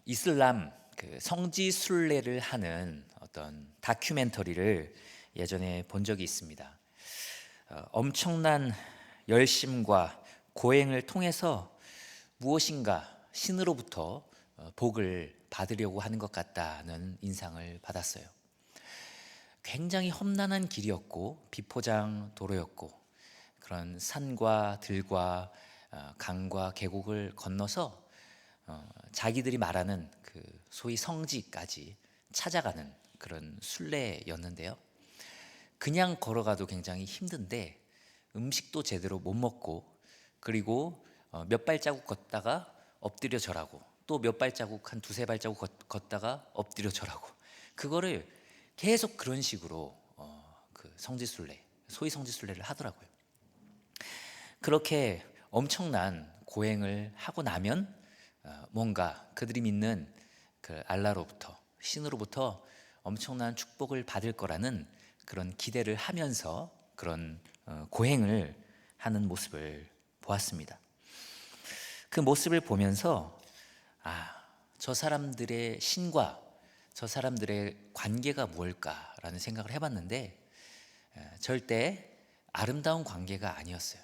이슬람 그 성지 순례를 하는 어떤 다큐멘터리를 예전에 본 적이 있습니다. 엄청난 열심과 고행을 통해서 무엇인가 신으로부터 복을 받으려고 하는 것 같다는 인상을 받았어요. 굉장히 험난한 길이었고 비포장 도로였고 그런 산과 들과 강과 계곡을 건너서 자기들이 말하는 그 소위 성지까지 찾아가는 그런 순례였는데요. 그냥 걸어가도 굉장히 힘든데 음식도 제대로 못 먹고 그리고 몇 발자국 걷다가 엎드려 절하고 또 몇 발자국 한 두세 발자국 걷다가 엎드려 절하고 그거를 계속 그런 식으로 그 성지순례 소위 성지순례를 하더라고요. 그렇게 엄청난 고행을 하고 나면 뭔가 그들이 믿는 그 알라로부터 신으로부터 엄청난 축복을 받을 거라는 그런 기대를 하면서 그런 고행을 하는 모습을 보았습니다. 그 모습을 보면서 저 사람들의 신과 저 사람들의 관계가 무엇일까라는 생각을 해봤는데 절대 아름다운 관계가 아니었어요.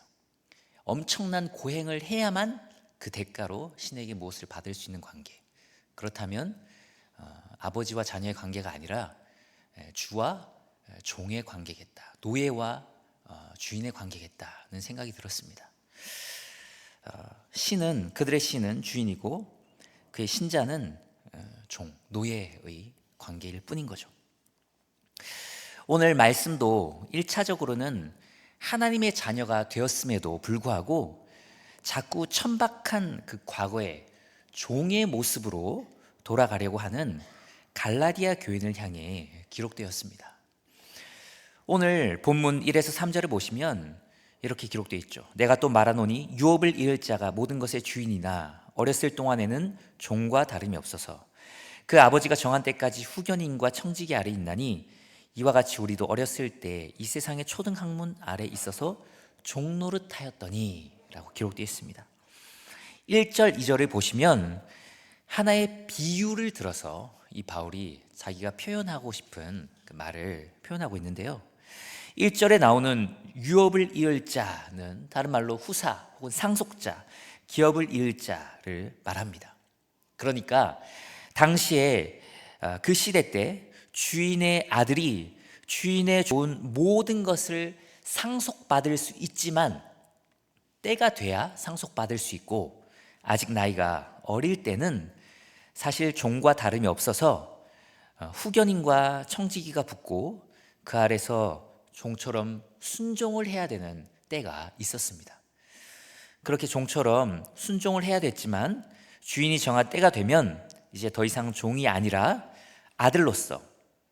엄청난 고행을 해야만 그 대가로 신에게 무엇을 받을 수 있는 관계. 그렇다면 아버지와 자녀의 관계가 아니라 주와 종의 관계겠다. 노예와 주인의 관계겠다는 생각이 들었습니다. 신은 그들의 신은 주인이고 그의 신자는 종, 노예의 관계일 뿐인 거죠. 오늘 말씀도 1차적으로는 하나님의 자녀가 되었음에도 불구하고 자꾸 천박한 그 과거의 종의 모습으로 돌아가려고 하는 갈라디아 교인을 향해 기록되었습니다. 오늘 본문 1에서 3절을 보시면 이렇게 기록되어 있죠. 내가 또 말하노니 유업을 이을 자가 모든 것의 주인이나 어렸을 동안에는 종과 다름이 없어서 그 아버지가 정한 때까지 후견인과 청지기 아래 있나니 이와 같이 우리도 어렸을 때 이 세상의 초등학문 아래 있어서 종노릇하였더니 라고 기록되어 있습니다. 1절 2절을 보시면 하나의 비유를 들어서 이 바울이 자기가 표현하고 싶은 그 말을 표현하고 있는데요. 1절에 나오는 유업을 이을 자는 다른 말로 후사 혹은 상속자, 기업을 이을 자를 말합니다. 그러니까 당시에 그 시대 때 주인의 아들이 주인의 좋은 모든 것을 상속받을 수 있지만 때가 돼야 상속받을 수 있고 아직 나이가 어릴 때는 사실 종과 다름이 없어서 후견인과 청지기가 붙고 그 아래서 종처럼 순종을 해야 되는 때가 있었습니다. 그렇게 종처럼 순종을 해야 됐지만 주인이 정한 때가 되면 이제 더 이상 종이 아니라 아들로서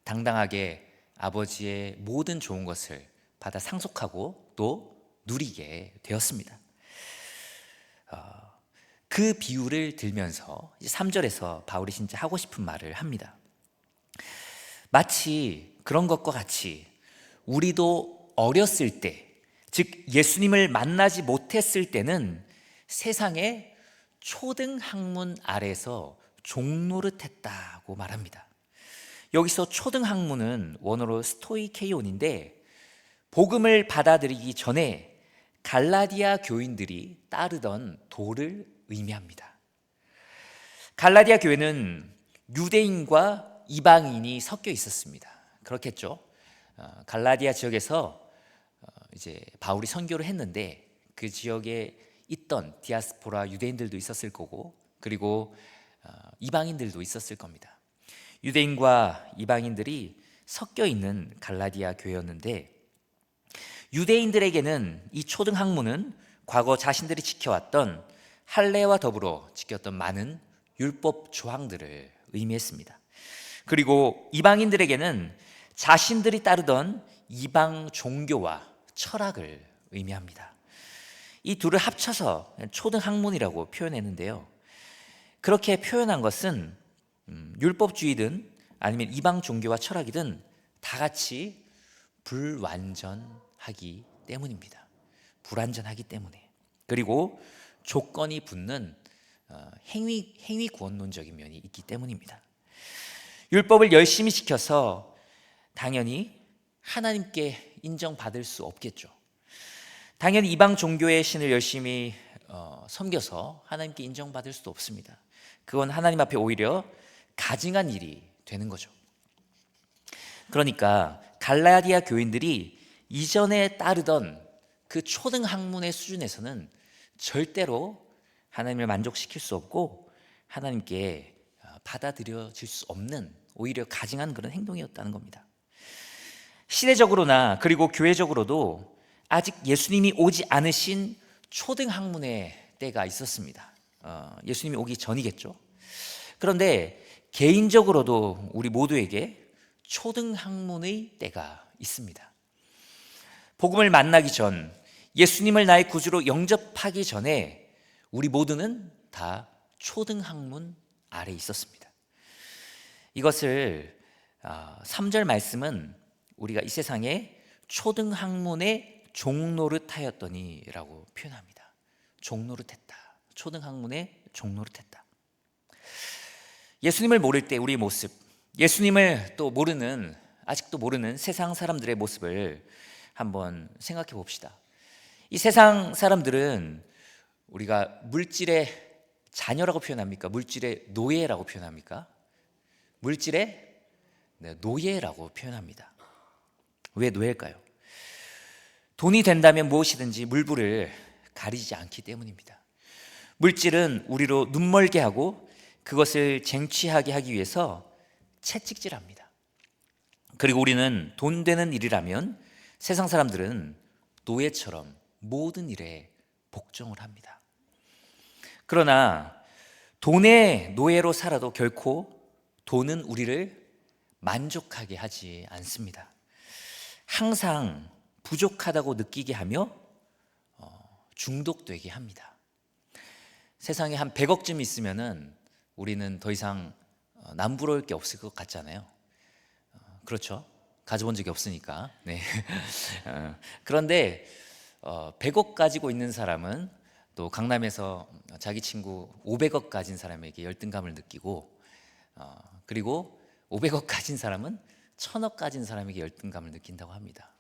당당하게 아버지의 모든 좋은 것을 받아 상속하고 또 누리게 되었습니다. 그 비유를 들면서 3절에서 바울이 진짜 하고 싶은 말을 합니다. 마치 그런 것과 같이 우리도 어렸을 때, 즉 예수님을 만나지 못했을 때는 세상의 초등학문 아래서 종노릇했다고 말합니다. 여기서 초등학문은 원어로 스토이케이온인데 복음을 받아들이기 전에 갈라디아 교인들이 따르던 도를 의미합니다. 갈라디아 교회는 유대인과 이방인이 섞여 있었습니다. 그렇겠죠. 갈라디아 지역에서 이제 바울이 선교를 했는데 그 지역에 있던 디아스포라 유대인들도 있었을 거고 그리고 이방인들도 있었을 겁니다. 유대인과 이방인들이 섞여 있는 갈라디아 교회였는데 유대인들에게는 이 초등학문은 과거 자신들이 지켜왔던 할례와 더불어 지켰던 많은 율법 조항들을 의미했습니다. 그리고 이방인들에게는 자신들이 따르던 이방 종교와 철학을 의미합니다. 이 둘을 합쳐서 초등학문이라고 표현했는데요. 그렇게 표현한 것은 율법주의든 아니면 이방 종교와 철학이든 다 같이 불완전하기 때문입니다. 불완전하기 때문에. 그리고 조건이 붙는 행위 구원론적인 면이 있기 때문입니다. 율법을 열심히 지켜서 당연히 하나님께 인정받을 수 없겠죠. 당연히 이방 종교의 신을 열심히 섬겨서 하나님께 인정받을 수도 없습니다. 그건 하나님 앞에 오히려 가증한 일이 되는 거죠. 그러니까 갈라디아 교인들이 이전에 따르던 그 초등 학문의 수준에서는 절대로 하나님을 만족시킬 수 없고 하나님께 받아들여질 수 없는 오히려 가증한 그런 행동이었다는 겁니다. 시대적으로나 그리고 교회적으로도 아직 예수님이 오지 않으신 초등 학문의 때가 있었습니다. 예수님이 오기 전이겠죠. 그런데 개인적으로도 우리 모두에게 초등 학문의 때가 있습니다. 복음을 만나기 전, 예수님을 나의 구주로 영접하기 전에 우리 모두는 다 초등 학문 아래 있었습니다. 이것을 3절 말씀은 우리가 이 세상에 초등 학문의 종노릇하였더니라고 표현합니다. 종노릇했다. 초등 학문의 종노릇했다. 예수님을 모를 때 우리의 모습, 예수님을 또 아직도 모르는 세상 사람들의 모습을 한번 생각해 봅시다. 이 세상 사람들은 우리가 물질의 자녀라고 표현합니까? 물질의 노예라고 표현합니까? 물질의 노예라고 표현합니다. 왜 노예일까요? 돈이 된다면 무엇이든지 물불을 가리지 않기 때문입니다. 물질은 우리로 눈멀게 하고 그것을 쟁취하게 하기 위해서 채찍질합니다. 그리고 우리는 돈 되는 일이라면 세상 사람들은 노예처럼 모든 일에 복종을 합니다. 그러나 돈의 노예로 살아도 결코 돈은 우리를 만족하게 하지 않습니다. 항상 부족하다고 느끼게 하며 중독되게 합니다. 세상에 한 100억쯤 있으면은 우리는 더 이상 남부러울 게 없을 것 같잖아요. 그렇죠? 가져본 적이 없으니까. 네. 그런데 100억 가지고 있는 사람은 또 강남에서 자기 친구 500억 가진 사람에게 열등감을 느끼고, 그리고 500억 가진 사람은 1000억 가진 사람에게 열등감을 느낀다고 합니다.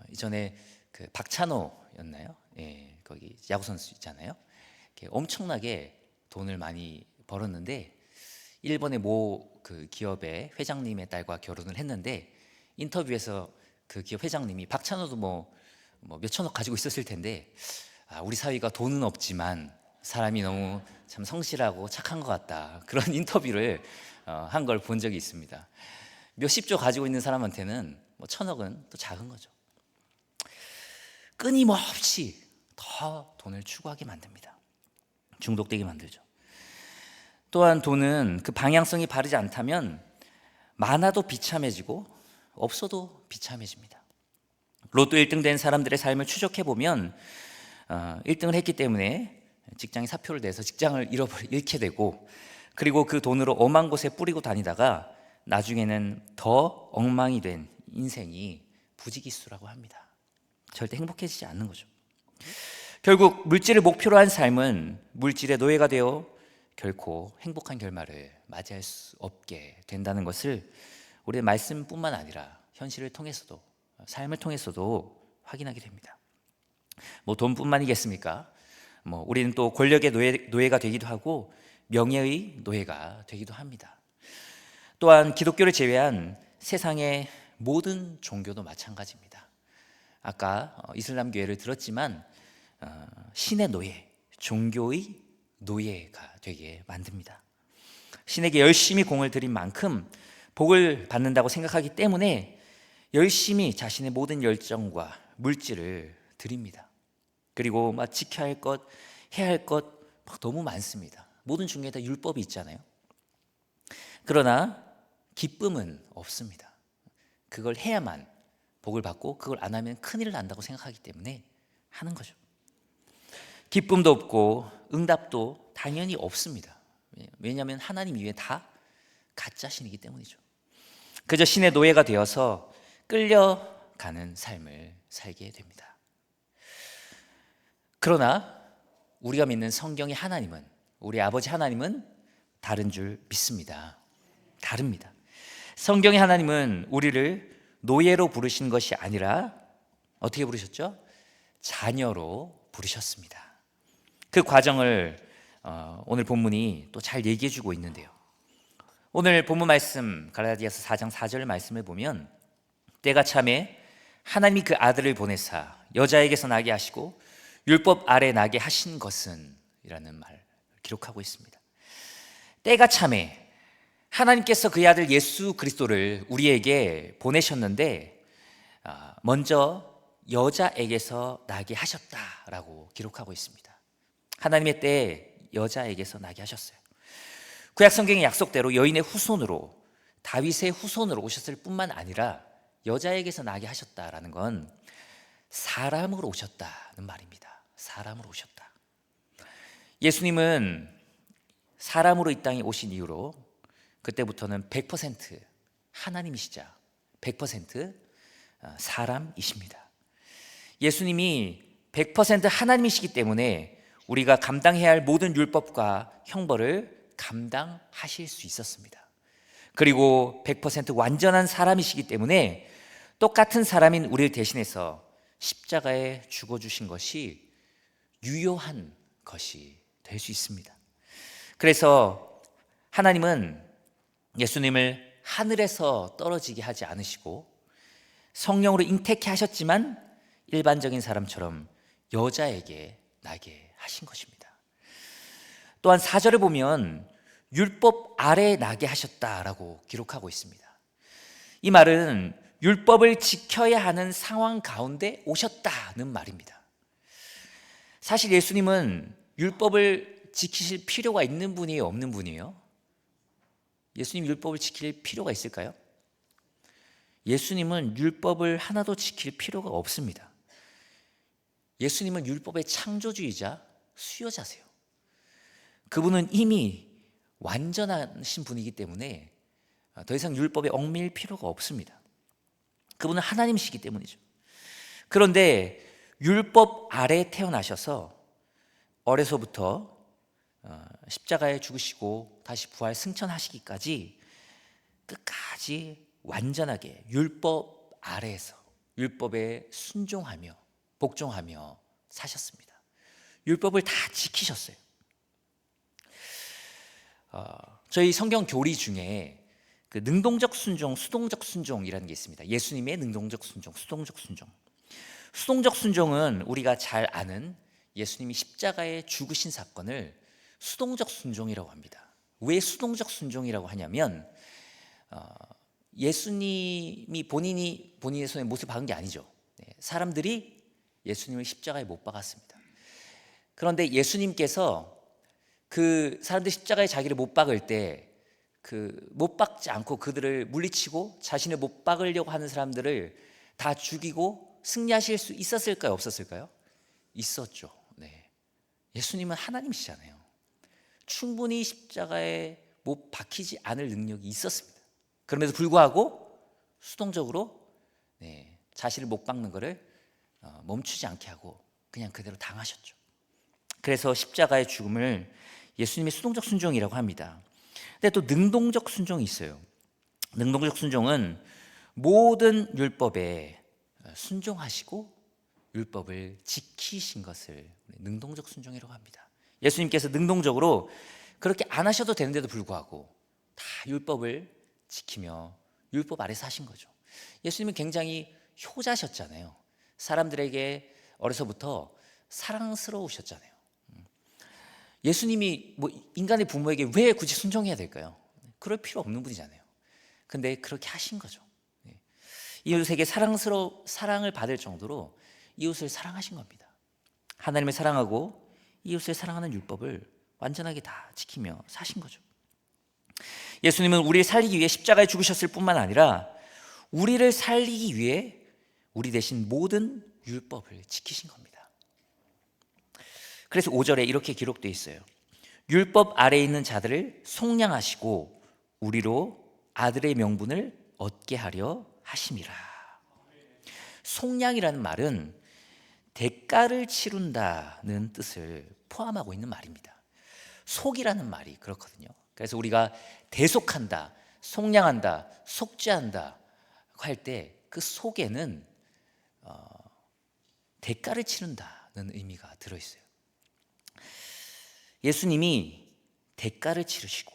이전에 그 박찬호였나요? 예, 거기 야구 선수 있잖아요. 엄청나게 돈을 많이 벌었는데 일본의 모 그 기업의 회장님의 딸과 결혼을 했는데 인터뷰에서 그 기업 회장님이 박찬호도 뭐 몇천억 가지고 있었을 텐데 우리 사위가 돈은 없지만 사람이 너무 참 성실하고 착한 것 같다, 그런 인터뷰를 한 걸 본 적이 있습니다. 몇십조 가지고 있는 사람한테는 뭐 1000억은 또 작은 거죠. 끊임없이 더 돈을 추구하게 만듭니다. 중독되게 만들죠. 또한 돈은 그 방향성이 바르지 않다면 많아도 비참해지고 없어도 비참해집니다. 로또 1등 된 사람들의 삶을 추적해 보면 1등을 했기 때문에 직장에 사표를 내서 직장을 잃게 되고, 그리고 그 돈으로 엄한 곳에 뿌리고 다니다가 나중에는 더 엉망이 된 인생이 부지기수라고 합니다. 절대 행복해지지 않는 거죠. 결국 물질을 목표로 한 삶은 물질의 노예가 되어 결코 행복한 결말을 맞이할 수 없게 된다는 것을 우리의 말씀뿐만 아니라 현실을 통해서도, 삶을 통해서도 확인하게 됩니다. 뭐 돈뿐만이겠습니까? 우리는 또 권력의 노예가 되기도 하고 명예의 노예가 되기도 합니다. 또한 기독교를 제외한 세상의 모든 종교도 마찬가지입니다. 아까 이슬람교회를 들었지만 신의 노예, 종교의 노예가 되게 만듭니다. 신에게 열심히 공을 들인 만큼 복을 받는다고 생각하기 때문에 열심히 자신의 모든 열정과 물질을 드립니다. 그리고 막 지켜야 할 것, 해야 할 것 막 너무 많습니다. 모든 중에 다 율법이 있잖아요. 그러나 기쁨은 없습니다. 그걸 해야만 복을 받고 그걸 안 하면 큰일을 난다고 생각하기 때문에 하는 거죠. 기쁨도 없고 응답도 당연히 없습니다. 왜냐하면 하나님 이외에 다 가짜신이기 때문이죠. 그저 신의 노예가 되어서 끌려가는 삶을 살게 됩니다. 그러나 우리가 믿는 성경의 하나님은, 우리 아버지 하나님은 다른 줄 믿습니다. 다릅니다. 성경의 하나님은 우리를 노예로 부르신 것이 아니라 어떻게 부르셨죠? 자녀로 부르셨습니다. 그 과정을 오늘 본문이 또 잘 얘기해 주고 있는데요. 오늘 본문 말씀 갈라디아서 4장 4절 말씀을 보면 때가 참에 하나님이 그 아들을 보내사 여자에게서 나게 하시고 율법 아래 나게 하신 것은 이라는 말 기록하고 있습니다. 때가 참에 하나님께서 그의 아들 예수 그리스도를 우리에게 보내셨는데 먼저 여자에게서 나게 하셨다라고 기록하고 있습니다. 하나님의 때에 여자에게서 나게 하셨어요. 구약 성경의 약속대로 여인의 후손으로, 다윗의 후손으로 오셨을 뿐만 아니라 여자에게서 나게 하셨다라는 건 사람으로 오셨다는 말입니다. 사람으로 오셨다. 예수님은 사람으로 이 땅에 오신 이후로 그때부터는 100% 하나님이시자 100% 사람이십니다. 예수님이 100% 하나님이시기 때문에 우리가 감당해야 할 모든 율법과 형벌을 감당하실 수 있었습니다. 그리고 100% 완전한 사람이시기 때문에 똑같은 사람인 우리를 대신해서 십자가에 죽어주신 것이 유효한 것이 될 수 있습니다. 그래서 하나님은 예수님을 하늘에서 떨어지게 하지 않으시고 성령으로 잉태케 하셨지만 일반적인 사람처럼 여자에게 나게 하신 것입니다. 또한 4절을 보면 율법 아래 나게 하셨다라고 기록하고 있습니다. 이 말은 율법을 지켜야 하는 상황 가운데 오셨다는 말입니다. 사실 예수님은 율법을 지키실 필요가 있는 분이에요, 없는 분이에요? 예수님 율법을 지킬 필요가 있을까요? 예수님은 율법을 하나도 지킬 필요가 없습니다. 예수님은 율법의 창조주이자 수요자세요. 그분은 이미 완전하신 분이기 때문에 더 이상 율법에 얽매일 필요가 없습니다. 그분은 하나님이시기 때문이죠. 그런데 율법 아래 태어나셔서 어려서부터 십자가에 죽으시고 다시 부활 승천하시기까지 끝까지 완전하게 율법 아래에서 율법에 순종하며 복종하며 사셨습니다. 율법을 다 지키셨어요. 저희 성경 교리 중에 그 능동적 순종, 수동적 순종이라는 게 있습니다. 예수님의 능동적 순종, 수동적 순종. 수동적 순종은 우리가 잘 아는 예수님이 십자가에 죽으신 사건을 수동적 순종이라고 합니다. 왜 수동적 순종이라고 하냐면 예수님이 본인의 손에 못을 박은 게 아니죠. 사람들이 예수님을 십자가에 못 박았습니다. 그런데 예수님께서 그 사람들이 십자가에 자기를 못 박을 때 못 박지 않고 그들을 물리치고 자신을 못 박으려고 하는 사람들을 다 죽이고 승리하실 수 있었을까요? 없었을까요? 있었죠. 네. 예수님은 하나님이시잖아요. 충분히 십자가에 못 박히지 않을 능력이 있었습니다. 그럼에도 불구하고 수동적으로 자신을 못 박는 것을 멈추지 않게 하고 그냥 그대로 당하셨죠. 그래서 십자가의 죽음을 예수님의 수동적 순종이라고 합니다. 근데 또 능동적 순종이 있어요. 능동적 순종은 모든 율법에 순종하시고 율법을 지키신 것을 능동적 순종이라고 합니다. 예수님께서 능동적으로 그렇게 안 하셔도 되는데도 불구하고 다 율법을 지키며 율법 아래서 하신 거죠. 예수님은 굉장히 효자셨잖아요. 사람들에게 어려서부터 사랑스러우셨잖아요. 예수님이 인간의 부모에게 왜 굳이 순종해야 될까요? 그럴 필요 없는 분이잖아요. 근데 그렇게 하신 거죠. 이웃에게 사랑을 받을 정도로 이웃을 사랑하신 겁니다. 하나님을 사랑하고 이웃을 사랑하는 율법을 완전하게 다 지키며 사신 거죠. 예수님은 우리를 살리기 위해 십자가에 죽으셨을 뿐만 아니라 우리를 살리기 위해 우리 대신 모든 율법을 지키신 겁니다. 그래서 5절에 이렇게 기록되어 있어요. 율법 아래에 있는 자들을 속량하시고 우리로 아들의 명분을 얻게 하려 하심이라. 속량이라는 말은 대가를 치른다는 뜻을 포함하고 있는 말입니다. 속이라는 말이 그렇거든요. 그래서 우리가 대속한다, 속량한다, 속죄한다 할 때 그 속에는 대가를 치른다는 의미가 들어있어요. 예수님이 대가를 치르시고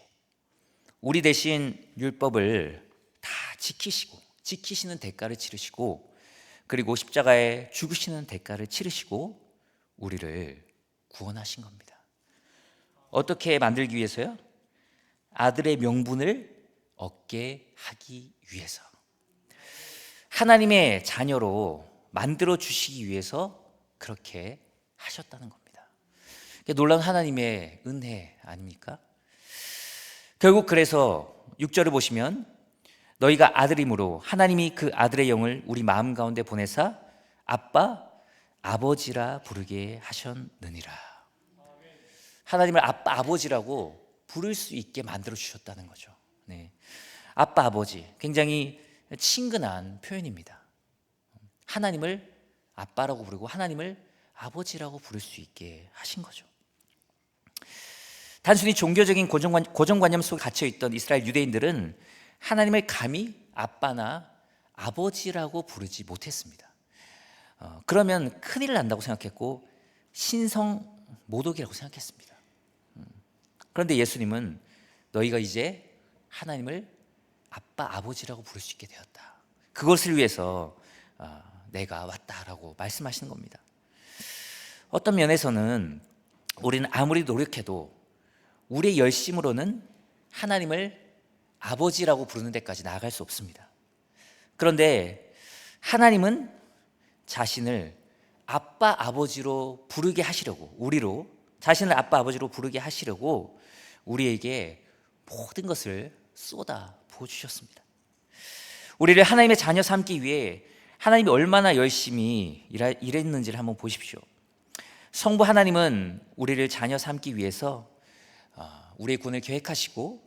우리 대신 율법을 다 지키시는 대가를 치르시고, 그리고 십자가에 죽으시는 대가를 치르시고 우리를 구원하신 겁니다. 어떻게 만들기 위해서요? 아들의 명분을 얻게 하기 위해서, 하나님의 자녀로 만들어 주시기 위해서 그렇게 하셨다는 겁니다. 놀라운 하나님의 은혜 아닙니까? 결국 그래서 6절을 보시면 너희가 아들이므로 하나님이 그 아들의 영을 우리 마음 가운데 보내사 아빠, 아버지라 부르게 하셨느니라. 하나님을 아빠, 아버지라고 부를 수 있게 만들어 주셨다는 거죠. 네. 아빠, 아버지, 굉장히 친근한 표현입니다. 하나님을 아빠라고 부르고 하나님을 아버지라고 부를 수 있게 하신 거죠. 단순히 종교적인 고정관념 속에 갇혀있던 이스라엘 유대인들은 하나님을 감히 아빠나 아버지라고 부르지 못했습니다. 그러면 큰일 난다고 생각했고 신성모독이라고 생각했습니다. 그런데 예수님은 너희가 이제 하나님을 아빠, 아버지라고 부를 수 있게 되었다. 그것을 위해서 내가 왔다라고 말씀하시는 겁니다. 어떤 면에서는 우리는 아무리 노력해도 우리의 열심으로는 하나님을 아버지라고 부르는 데까지 나아갈 수 없습니다. 그런데 하나님은 자신을 아빠, 아버지로 부르게 하시려고, 우리로 자신을 아빠, 아버지로 부르게 하시려고 우리에게 모든 것을 쏟아 부어주셨습니다. 우리를 하나님의 자녀 삼기 위해 하나님이 얼마나 열심히 일했는지를 한번 보십시오. 성부 하나님은 우리를 자녀 삼기 위해서 우리의 구원을 계획하시고,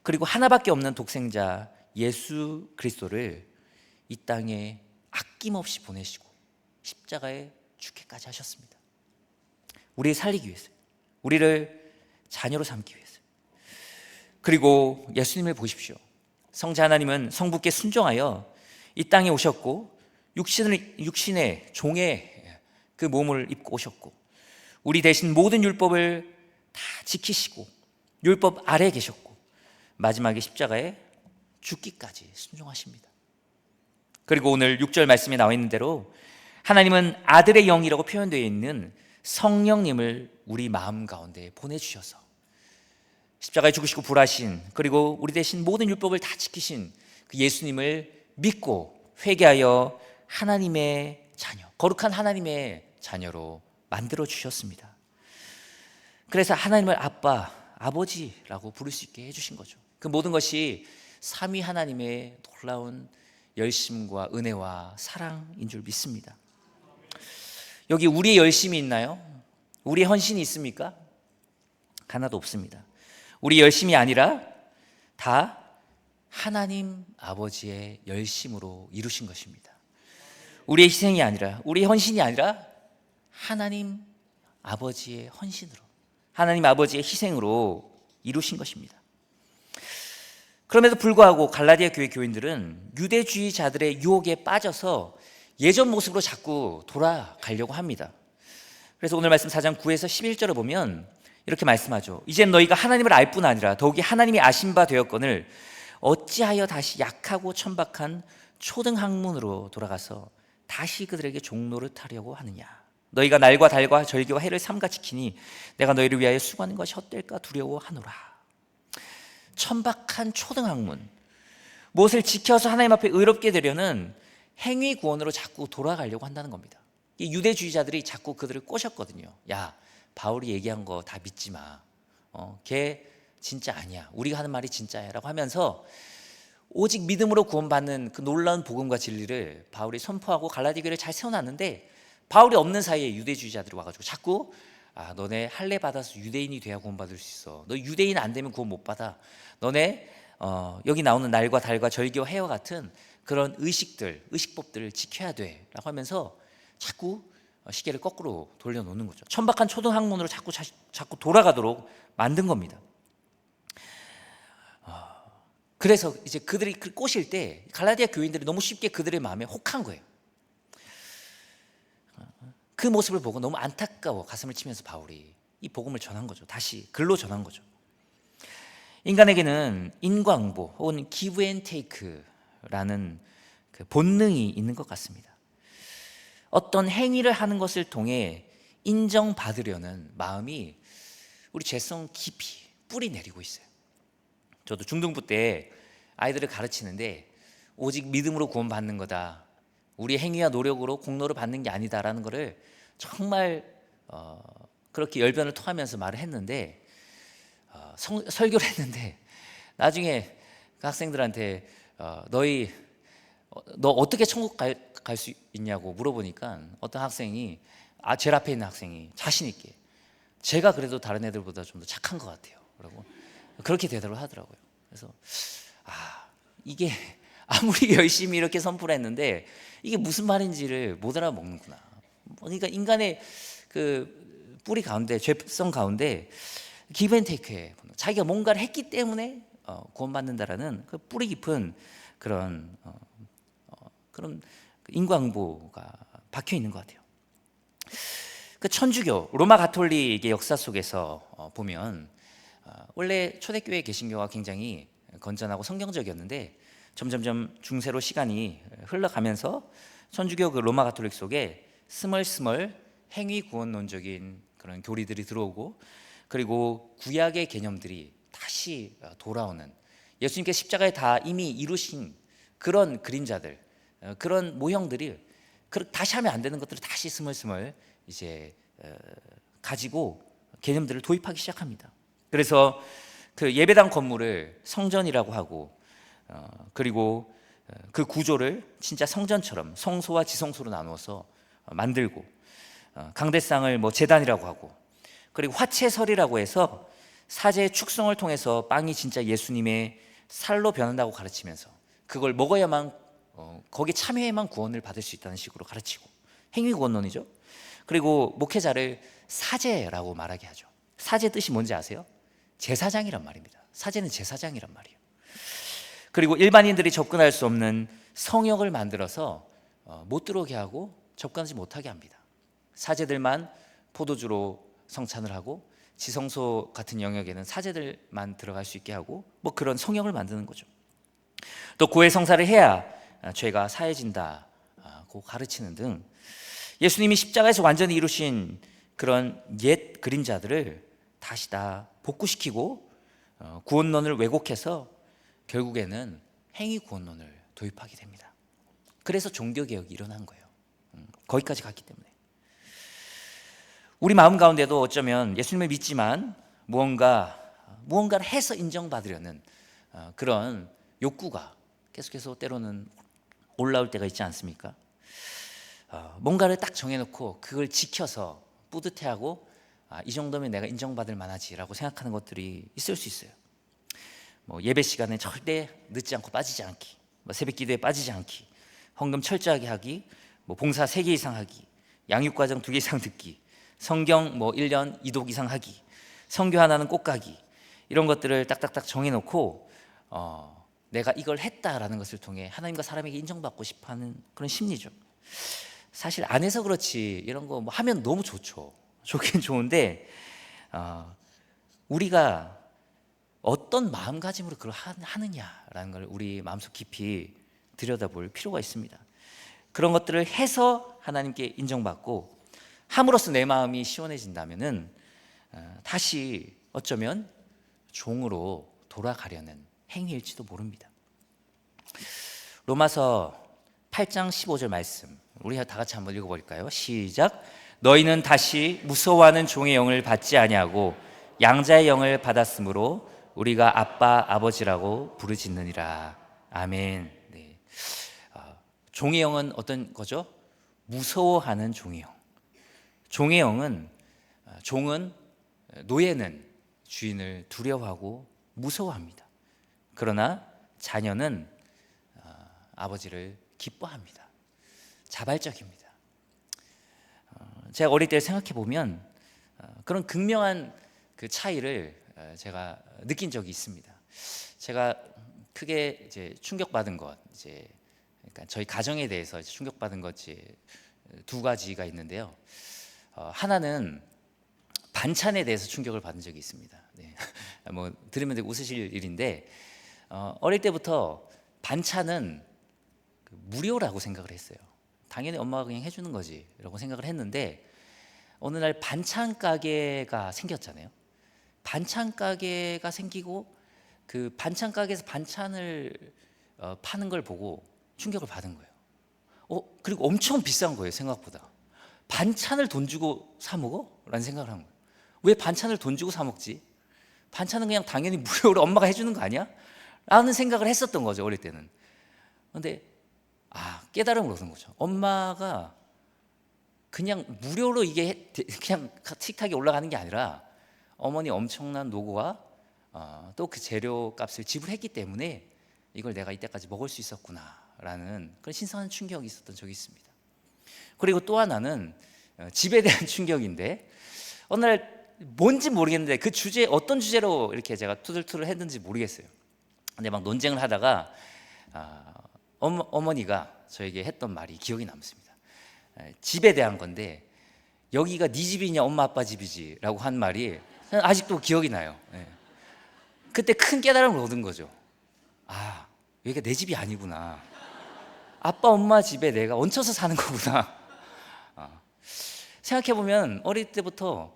그리고 하나밖에 없는 독생자 예수 그리스도를 이 땅에 아낌없이 보내시고 십자가에 죽기까지 하셨습니다. 우리를 살리기 위해서, 우리를 자녀로 삼기 위해서. 그리고 예수님을 보십시오. 성자 하나님은 성부께 순종하여 이 땅에 오셨고 육신의 종의 그 몸을 입고 오셨고 우리 대신 모든 율법을 다 지키시고 율법 아래에 계셨고 마지막에 십자가에 죽기까지 순종하십니다. 그리고 오늘 6절 말씀에 나와 있는 대로 하나님은 아들의 영이라고 표현되어 있는 성령님을 우리 마음 가운데 보내주셔서 십자가에 죽으시고 부활하신, 그리고 우리 대신 모든 율법을 다 지키신 그 예수님을 믿고 회개하여 하나님의 자녀, 거룩한 하나님의 자녀로 만들어 주셨습니다. 그래서 하나님을 아빠, 아버지라고 부를 수 있게 해주신 거죠. 그 모든 것이 삼위 하나님의 놀라운 열심과 은혜와 사랑인 줄 믿습니다. 여기 우리의 열심이 있나요? 우리의 헌신이 있습니까? 하나도 없습니다. 우리 열심이 아니라 다 하나님 아버지의 열심으로 이루신 것입니다. 우리의 희생이 아니라, 우리의 헌신이 아니라 하나님 아버지의 헌신으로, 하나님 아버지의 희생으로 이루신 것입니다. 그럼에도 불구하고 갈라디아 교회 교인들은 유대주의자들의 유혹에 빠져서 예전 모습으로 자꾸 돌아가려고 합니다. 그래서 오늘 말씀 4장 9에서 11절을 보면 이렇게 말씀하죠. 이젠 너희가 하나님을 알 뿐 아니라 더욱이 하나님이 아신 바 되었거늘 어찌하여 다시 약하고 천박한 초등학문으로 돌아가서 다시 그들에게 종로를 타려고 하느냐. 너희가 날과 달과 절기와 해를 삼가 지키니 내가 너희를 위하여 수고하는 것이 헛될까 두려워하노라. 천박한 초등학문, 무엇을 지켜서 하나님 앞에 의롭게 되려는 행위 구원으로 자꾸 돌아가려고 한다는 겁니다. 이 유대주의자들이 자꾸 그들을 꼬셨거든요. 야, 바울이 얘기한 거 다 믿지 마. 걔 진짜 아니야. 우리가 하는 말이 진짜야 라고 하면서 오직 믿음으로 구원받는 그 놀라운 복음과 진리를 바울이 선포하고 갈라디아 교회를 잘 세워놨는데, 바울이 없는 사이에 유대주의자들이 와가지고 자꾸 너네 할례 받아서 유대인이 돼야 구원받을 수 있어. 너 유대인 안 되면 구원 못 받아. 너네 여기 나오는 날과 달과 절기와 해와 같은 그런 의식법들을 지켜야 돼 라고 하면서 자꾸 시계를 거꾸로 돌려놓는 거죠. 천박한 초등학문으로 자꾸 돌아가도록 만든 겁니다. 그래서 이제 그들이 꼬실 때 갈라디아 교인들이 너무 쉽게 그들의 마음에 혹한 거예요. 그 모습을 보고 너무 안타까워 가슴을 치면서 바울이 이 복음을 전한 거죠. 다시 글로 전한 거죠. 인간에게는 인과응보 혹은 give and take라는 그 본능이 있는 것 같습니다. 어떤 행위를 하는 것을 통해 인정받으려는 마음이 우리 죄성 깊이 뿌리 내리고 있어요. 저도 중등부 때 아이들을 가르치는데 오직 믿음으로 구원받는 거다, 우리 행위와 노력으로 공로를 받는 게 아니다라는 것을 정말 그렇게 열변을 토하면서 말을 했는데 설교를 했는데 나중에 그 학생들한테 너 어떻게 천국 갈 수 있냐고 물어보니까 어떤 학생이 제일 앞에 있는 학생이 자신 있게 제가 그래도 다른 애들보다 좀 더 착한 것 같아요 그러고 그렇게 대답을 하더라고요. 그래서 이게 아무리 열심히 이렇게 선포를 했는데 이게 무슨 말인지를 못 알아먹는구나. 그러니까 인간의 그 뿌리 가운데, 죄성 가운데 give and take의 자기가 뭔가를 했기 때문에 구원받는다라는 그 뿌리 깊은 그런 인과응보가 박혀 있는 것 같아요. 그 천주교 로마 가톨릭의 역사 속에서 보면 원래 초대교회 개신교가 굉장히 건전하고 성경적이었는데 점점점 중세로 시간이 흘러가면서 천주교 그 로마 가톨릭 속에 스멀스멀 행위 구원론적인 그런 교리들이 들어오고, 그리고 구약의 개념들이 다시 돌아오는, 예수님께서 십자가에 다 이미 이루신 그런 그림자들, 그런 모형들이 다시 하면 안 되는 것들을 다시 스멀스멀 이제 가지고 개념들을 도입하기 시작합니다. 그래서 그 예배당 건물을 성전이라고 하고, 그리고 그 구조를 진짜 성전처럼 성소와 지성소로 나누어서 만들고, 강대상을 뭐 제단이라고 하고, 그리고 화채설이라고 해서 사제의 축성을 통해서 빵이 진짜 예수님의 살로 변한다고 가르치면서 그걸 먹어야만 거기에 참여해야만 구원을 받을 수 있다는 식으로 가르치고, 행위구원론이죠. 그리고 목회자를 사제라고 말하게 하죠. 사제 뜻이 뭔지 아세요? 제사장이란 말입니다. 사제는 제사장이란 말이에요. 그리고 일반인들이 접근할 수 없는 성역을 만들어서 못 들어오게 하고 접근하지 못하게 합니다. 사제들만 포도주로 성찬을 하고 지성소 같은 영역에는 사제들만 들어갈 수 있게 하고 뭐 그런 성역을 만드는 거죠. 또 고해 성사를 해야 죄가 사해진다고 가르치는 등 예수님이 십자가에서 완전히 이루신 그런 옛 그림자들을 다시 다 복구시키고 구원론을 왜곡해서 결국에는 행위 구원론을 도입하게 됩니다. 그래서 종교개혁이 일어난 거예요. 거기까지 갔기 때문에. 우리 마음 가운데도 어쩌면 예수님을 믿지만 무언가를 해서 인정받으려는 그런 욕구가 계속해서 때로는 올라올 때가 있지 않습니까? 뭔가를 딱 정해놓고 그걸 지켜서 뿌듯해하고 이 정도면 내가 인정받을 만하지라고 생각하는 것들이 있을 수 있어요. 뭐 예배 시간에 절대 늦지 않고 빠지지 않기, 뭐 새벽 기도에 빠지지 않기, 헌금 철저하게 하기, 뭐 봉사 3개 이상 하기, 양육과정 2개 이상 듣기, 성경 뭐 1년 2독 이상 하기, 성교 하나는 꼭 가기, 이런 것들을 딱딱딱 정해놓고 내가 이걸 했다라는 것을 통해 하나님과 사람에게 인정받고 싶어하는 그런 심리죠. 사실 안 해서 그렇지 이런 거 뭐 하면 너무 좋긴 좋은데 우리가 어떤 마음가짐으로 그걸 하느냐라는 걸 우리 마음속 깊이 들여다볼 필요가 있습니다. 그런 것들을 해서 하나님께 인정받고 함으로써 내 마음이 시원해진다면은 다시 어쩌면 종으로 돌아가려는 행위일지도 모릅니다. 로마서 8장 15절 말씀 우리 다 같이 한번 읽어볼까요? 시작. 너희는 다시 무서워하는 종의 영을 받지 아니하고 양자의 영을 받았으므로 우리가 아빠 아버지라고 부르짖느니라. 아멘. 네. 종의 영은 어떤 거죠? 무서워하는 종의 영. 종의 영은 노예는 주인을 두려워하고 무서워합니다. 그러나 자녀는 아버지를 기뻐합니다. 자발적입니다. 제가 어릴 때 생각해 보면 그런 극명한 그 차이를 제가 느낀 적이 있습니다. 제가 크게 이제 충격받은 것, 이제 그러니까 저희 가정에 대해서 이제 충격받은 것 이제 두 가지가 있는데요. 하나는 반찬에 대해서 충격을 받은 적이 있습니다. 네. 뭐 들으면 되게 웃으실 일인데 어릴 때부터 반찬은 무료라고 생각을 했어요. 당연히 엄마가 그냥 해주는 거지라고 생각을 했는데 어느 날 반찬 가게가 생겼잖아요. 반찬 가게가 생기고 그 반찬 가게에서 반찬을 파는 걸 보고 충격을 받은 거예요. 그리고 엄청 비싼 거예요, 생각보다. 반찬을 돈 주고 사 먹어? 라는 생각을 한 거예요. 왜 반찬을 돈 주고 사 먹지? 반찬은 그냥 당연히 무료로 엄마가 해주는 거 아니야? 라는 생각을 했었던 거죠, 어릴 때는. 근데 깨달음을 얻은 거죠. 엄마가 그냥 무료로 이게 그냥 틱하게 올라가는 게 아니라 어머니 엄청난 노고와 또 그 재료 값을 지불했기 때문에 이걸 내가 이때까지 먹을 수 있었구나라는 그런 신선한 충격이 있었던 적이 있습니다. 그리고 또 하나는 집에 대한 충격인데 어느 날 뭔지 모르겠는데 그 주제 어떤 주제로 이렇게 제가 투덜투덜 했는지 모르겠어요. 근데 막 논쟁을 하다가 어머니가 저에게 했던 말이 기억이 남습니다. 집에 대한 건데 여기가 네 집이냐 엄마 아빠 집이지 라고 한 말이 아직도 기억이 나요. 그때 큰 깨달음을 얻은 거죠. 여기가 내 집이 아니구나. 아빠 엄마 집에 내가 얹혀서 사는 거구나. 생각해보면 어릴 때부터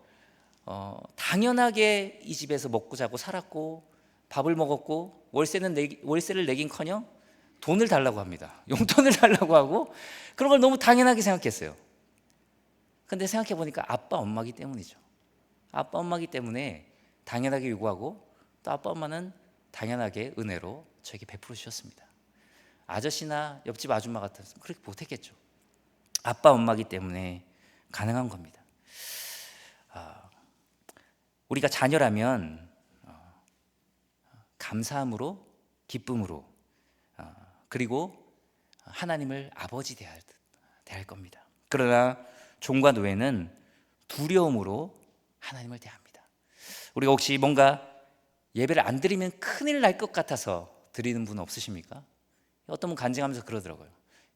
당연하게 이 집에서 먹고 자고 살았고 밥을 먹었고 월세를 내긴커녕 돈을 달라고 합니다. 용돈을 달라고 하고 그런 걸 너무 당연하게 생각했어요. 근데 생각해보니까 아빠 엄마기 때문이죠. 아빠 엄마기 때문에 당연하게 요구하고 또 아빠 엄마는 당연하게 은혜로 저에게 베풀어 주셨습니다. 아저씨나 옆집 아줌마 같았으면 그렇게 못했겠죠. 아빠 엄마기 때문에 가능한 겁니다. 우리가 자녀라면 감사함으로, 기쁨으로, 그리고 하나님을 아버지 대할 겁니다. 그러나 종과 노예는 두려움으로 하나님을 대합니다. 우리가 혹시 뭔가 예배를 안 드리면 큰일 날 것 같아서 드리는 분 없으십니까? 어떤 분 간증하면서 그러더라고요.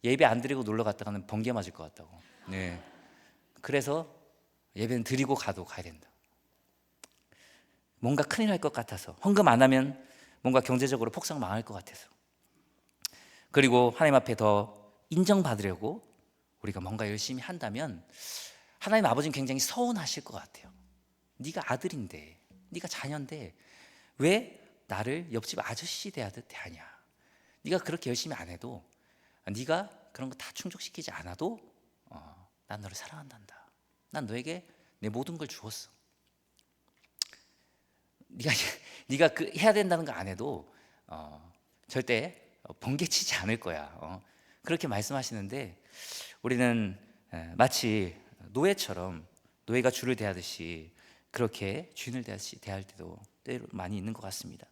예배 안 드리고 놀러 갔다가는 번개 맞을 것 같다고. 네. 그래서 예배는 드리고 가야 된다. 뭔가 큰일 날 것 같아서, 헌금 안 하면 뭔가 경제적으로 폭삭 망할 것 같아서, 그리고 하나님 앞에 더 인정받으려고 우리가 뭔가 열심히 한다면 하나님 아버지는 굉장히 서운하실 것 같아요. 네가 아들인데, 네가 자녀인데 왜 나를 옆집 아저씨 대하듯 대하냐? 네가 그렇게 열심히 안 해도, 네가 그런 거 다 충족시키지 않아도 난 너를 사랑한단다. 난 너에게 내 모든 걸 주었어. 네가 그 해야 된다는 거 안 해도 절대 번개치지 않을 거야. 그렇게 말씀하시는데 우리는 마치 노예처럼, 노예가 주를 대하듯이 그렇게 주인을 대할 때도 때로 많이 있는 것 같습니다.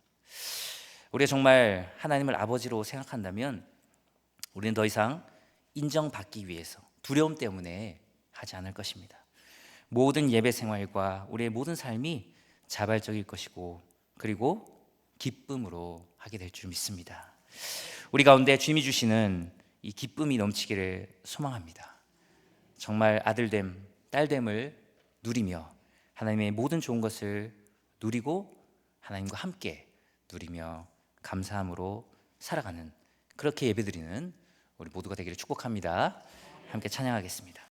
우리가 정말 하나님을 아버지로 생각한다면 우리는 더 이상 인정받기 위해서 두려움 때문에 하지 않을 것입니다. 모든 예배 생활과 우리의 모든 삶이 자발적일 것이고, 그리고 기쁨으로 하게 될 줄 믿습니다. 우리 가운데 주님이 주시는 이 기쁨이 넘치기를 소망합니다. 정말 아들됨, 딸됨을 누리며 하나님의 모든 좋은 것을 누리고 하나님과 함께 누리며 감사함으로 살아가는, 그렇게 예배드리는 우리 모두가 되기를 축복합니다. 함께 찬양하겠습니다.